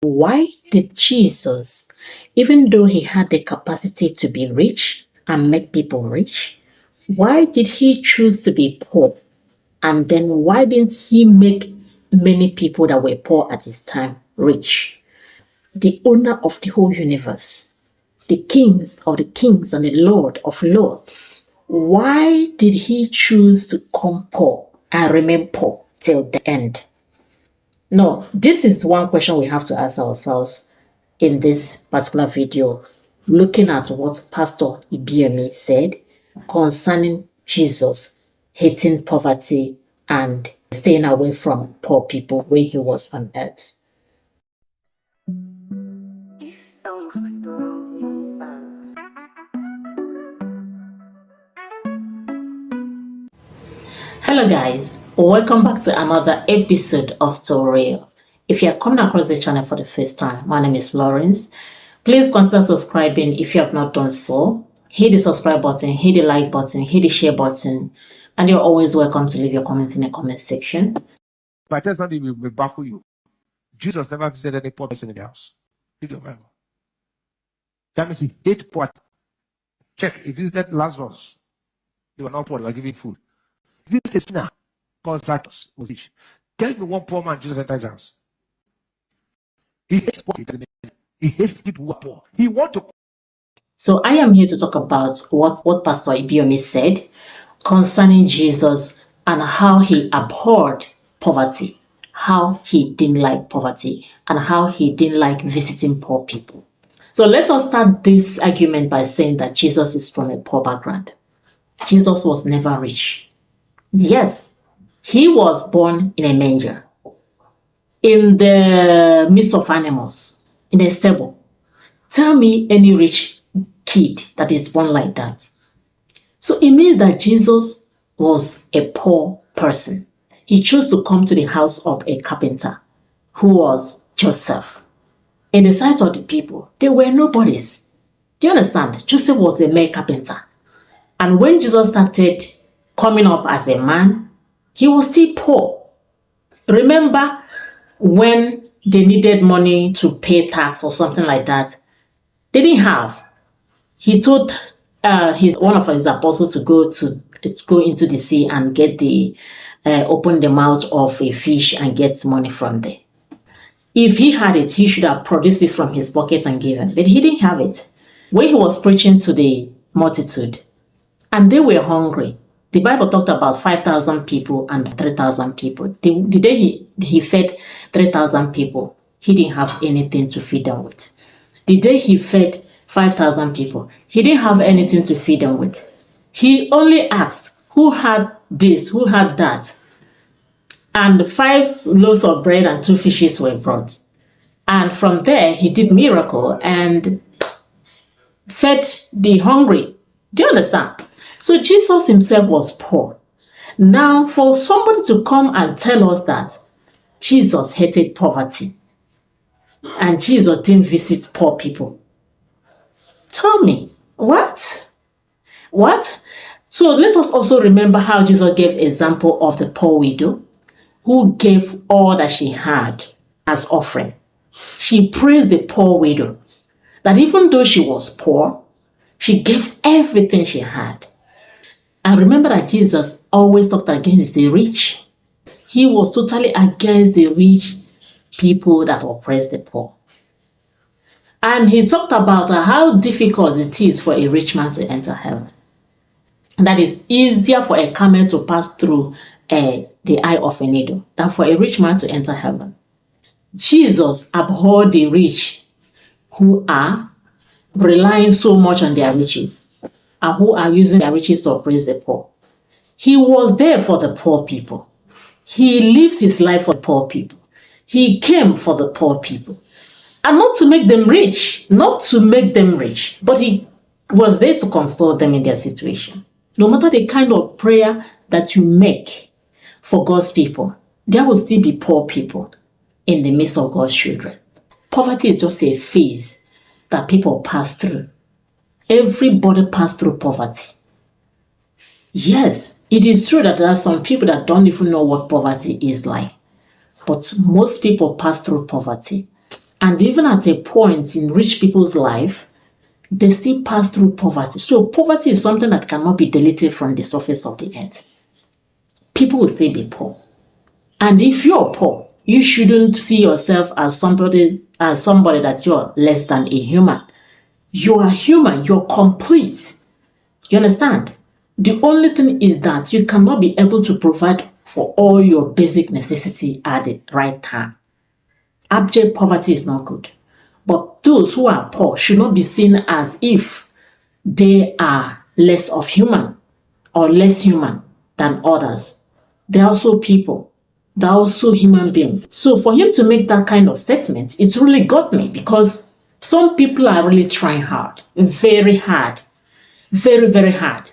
Why did Jesus, even though he had the capacity to be rich and make people rich, why did he choose to be poor? And then why didn't he make many people that were poor at his time rich? The owner of the whole universe, the kings of the kings and the Lord of lords. Why did he choose to come poor and remain poor till the end? No, this is one question we have to ask ourselves in this particular video, looking at what Pastor Ibiyeomie said concerning Jesus hating poverty and staying away from poor people when he was on earth. Hello guys, welcome back to another episode of Story. If you are coming across the channel for the first time, my name is Florence. Please consider subscribing if you have not done so. Hit the subscribe button, hit the like button, hit the share button, and you're always welcome to leave your comment in the comment section. But that's when we will baffle you. Jesus never visited any poor person in the house. Read your Bible. That means he ate poor. Check. He visited Lazarus. They were not poor, they were giving food. If you visited a sinner called Zacchaeus was rich. Tell me one poor man Jesus entered his house. He hates poor. He hates people who are poor. He wants to. So I am here to talk about what Pastor Ibiyeomie said concerning Jesus and how he abhorred poverty, how he didn't like poverty, and how he didn't like visiting poor people. So let us start this argument by saying that Jesus is from a poor background. Jesus was never rich. Yes, he was born in a manger, in the midst of animals, in a stable. Tell me any rich kid that is born like that. So it means that Jesus was a poor person. He chose to come to the house of a carpenter who was Joseph. In the sight of the people, they were nobodies. Do you understand? Joseph was a mere carpenter. And when Jesus started coming up as a man, he was still poor. Remember when they needed money to pay tax or something like that? They didn't have. He told one of his apostles to go into the sea and get open the mouth of a fish and get money from there. If he had it, he should have produced it from his pocket and given, but he didn't have it. When he was preaching to the multitude, and they were hungry, the Bible talked about 5,000 people and 3,000 people. The day he fed 3,000 people, he didn't have anything to feed them with. The day he fed 5,000 people, he didn't have anything to feed them with. He only asked who had this, who had that. And 5 loaves of bread and 2 fishes were brought. And from there, he did miracle and fed the hungry. Do you understand? So Jesus himself was poor. Now, for somebody to come and tell us that Jesus hated poverty and Jesus didn't visit poor people, tell me, what? What? So let us also remember how Jesus gave example of the poor widow who gave all that she had as offering. She praised the poor widow that even though she was poor, she gave everything she had. And remember that Jesus always talked against the rich. He was totally against the rich people that oppressed the poor. And he talked about how difficult it is for a rich man to enter heaven. That it's easier for a camel to pass through the eye of a needle than for a rich man to enter heaven. Jesus abhorred the rich who are relying so much on their riches and who are using their riches to oppress the poor. He was there for the poor people. He lived his life for poor people. He came for the poor people. And not to make them rich, but he was there to console them in their situation. No matter the kind of prayer that you make for God's people, there will still be poor people in the midst of God's children. Poverty is just a phase that people pass through. Everybody passes through poverty. Yes, it is true that there are some people that don't even know what poverty is like. But most people pass through poverty. And even at a point in rich people's life, they still pass through poverty. So poverty is something that cannot be deleted from the surface of the earth. People will still be poor. And if you're poor, you shouldn't see yourself as somebody that you're less than a human. You are human, you're complete. You understand? The only thing is that you cannot be able to provide for all your basic necessity at the right time. Abject poverty is not good. But those who are poor should not be seen as if they are less of human or less human than others. They're also people. They're also human beings. So for him to make that kind of statement, it really got me, because some people are really trying hard, very, very hard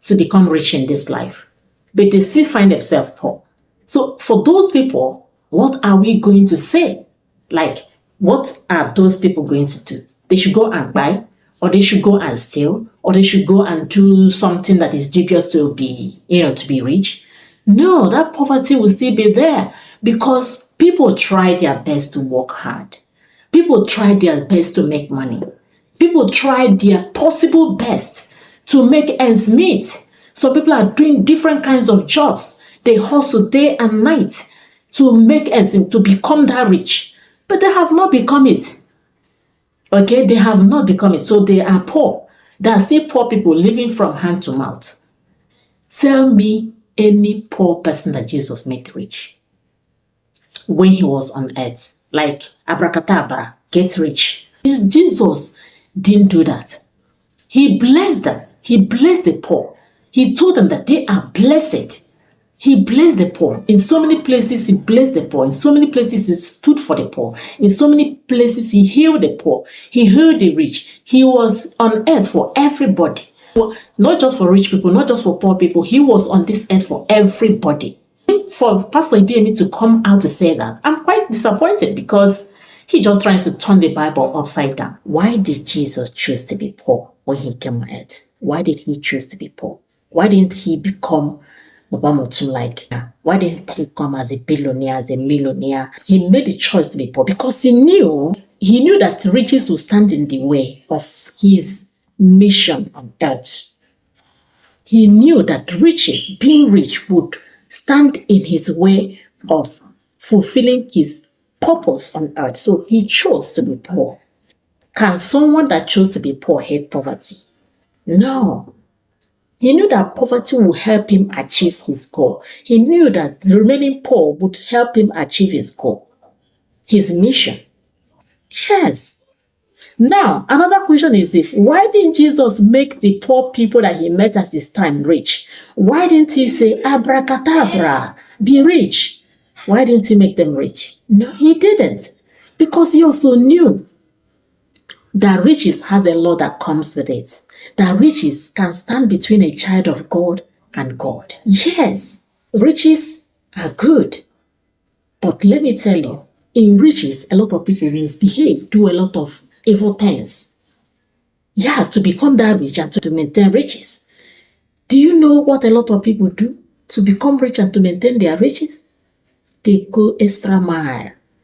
to become rich in this life, but they still find themselves poor. So for those people, what are we going to say? Like, what are those people going to do? They should go and buy, or they should go and steal, or they should go and do something that is dubious to be, to be rich. No, that poverty will still be there, because people try their best to work hard. People try their best to make money. People try their possible best to make ends meet. So people are doing different kinds of jobs. They hustle day and night to make ends meet, to become that rich. But they have not become it. Okay, they have not become it. So they are poor. There are still poor people living from hand to mouth. Tell me any poor person that Jesus made rich when he was on earth. Like abracadabra, get rich. Jesus didn't do that. He blessed them. He blessed the poor. He told them that they are blessed. He blessed the poor. In so many places, he blessed the poor. In so many places, he stood for the poor. In so many places, he healed the poor. He healed the rich. He was on earth for everybody. Not just for rich people, not just for poor people. He was on this earth for everybody. For Pastor Ibiyeomie to come out to say that, I'm quite disappointed, because he's just trying to turn the Bible upside down. Why did Jesus choose to be poor when he came on earth? Why did he choose to be poor? Why didn't he become why didn't he come as a billionaire, as a millionaire? He made the choice to be poor because he knew that riches would stand in the way of his mission on earth. He knew that riches, being rich, would stand in his way of fulfilling his purpose on earth. So he chose to be poor. Can someone that chose to be poor hate poverty? No. He knew that poverty would help him achieve his goal. He knew that remaining poor would help him achieve his goal, his mission. Yes. Now, another question is this: why didn't Jesus make the poor people that he met at this time rich? Why didn't he say, abracadabra, be rich? Why didn't he make them rich? No, he didn't. Because he also knew that riches has a lot that comes with it. That riches can stand between a child of God and God. Yes, riches are good. But let me tell you, in riches, a lot of people misbehave, do a lot of evil things. Yes, to become that rich and to maintain riches. Do you know what a lot of people do to become rich and to maintain their riches? They go extra mile.